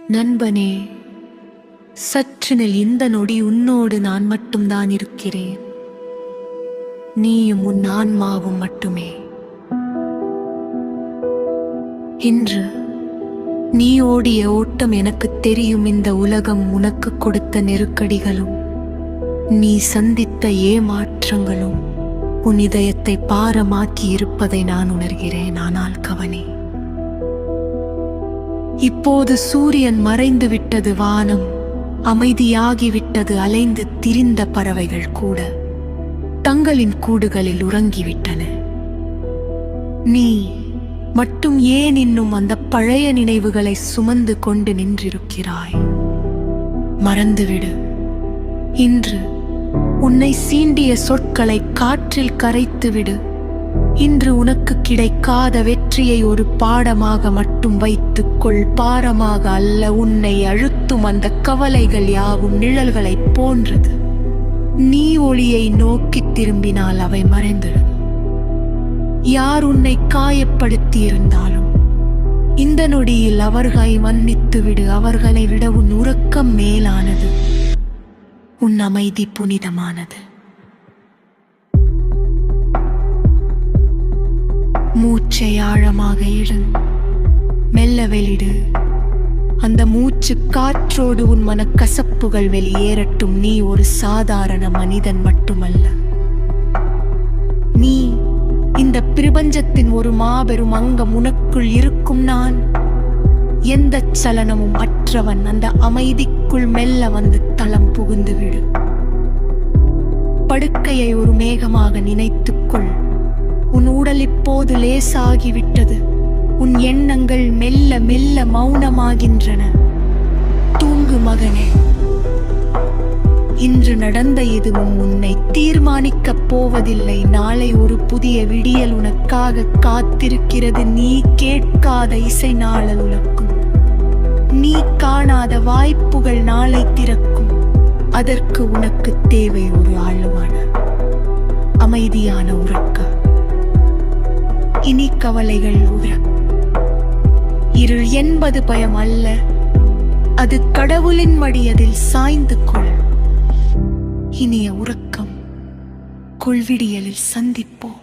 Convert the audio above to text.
நண்பனே, சற்றுனில் இந்த நொடி உன்னோடு நான் மட்டும்தான் இருக்கிறேன். நீயும் உன் ஆன்மாவும் மட்டுமே. இன்று நீ ஓடிய ஓட்டம் எனக்கு தெரியும். இந்த உலகம் உனக்கு கொடுத்த நெருக்கடிகளும் நீ சந்தித்த ஏமாற்றங்களும் உன் இதயத்தை பாரமாக்கி இருப்பதை நான் உணர்கிறேன். ஆனால் கவனி, இப்போது சூரியன் மறைந்து விட்டது, வானம் அமைதியாகிவிட்டது. அலைந்து திரிந்த பறவைகள் கூட தங்களின் கூடுகளில் உறங்கிவிட்டன. நீ மட்டும் ஏன் இன்னும் அந்த பழைய நினைவுகளை சுமந்து கொண்டு நின்றிருக்கிறாய்? மறந்துவிடு. இன்று உன்னை சீண்டிய சொற்களை காற்றில் கரைத்துவிடு. இன்று உனக்கு கிடைக்காத வெற்றியை ஒரு பாடமாக மட்டும் வைத்துக்கொள், பாரமாக அல்ல. உன்னை அழுத்தும் அந்த கவலைகள் யாவும் நிழல்களைப் போன்றது. நீ ஒளியை நோக்கி திரும்பினால் அவை மறைந்துவிடும். யார் உன்னை காயப்படுத்தியிருந்தாலும் இந்த நொடியில் அவர்களை மன்னித்துவிடு. அவர்களை விட உன் உறக்கம் மேலானது, உன் அமைதி புனிதமானது. மூச்சை ஆழமாக இடு, மெல்ல வெளியிடு. அந்த மூச்சு காற்றோடு உன் மனக்கசப்புகள் வெளியேறட்டும். நீ ஒரு சாதாரண மனிதன் மட்டுமல்ல. நீ இந்த பிரபஞ்சத்தின் ஒரு மாபெரும் அங்கம். உனக்குள் இருக்கும் நான் எந்த சலனமும் அற்றவன். அந்த அமைதிக்குள் மெல்ல வந்து தளம் புகுந்து விடு. படுக்கையை ஒரு மேகமாக நினைத்துக்கொள். உன் உடல் இப்போது லேசாகிவிட்டது. உன் எண்ணங்கள் மெல்ல மெல்ல மௌனமாகின்றன. தூங்கு மகனே. இன்று நடந்த எதுவும் உன்னை தீர்மானிக்கப் போவதில்லை. நாளை ஒரு புதிய விடியல் உனக்காக காத்திருக்கிறது. நீ கேட்காத இசை நாளை உலக்கும். நீ காணாத வாய்ப்புகள் நாளை திறக்கும். அதற்கு உனக்கு தேவை ஒரு ஆழமான அமைதியான உறக்கம். இனி கவலைகள் இருள் என்பது பயம் அல்ல, அது கடவுளின் மடியதில் சாய்ந்து கொள். இனிய உறக்கம். கொள்விடியலில் சந்திப்போம்.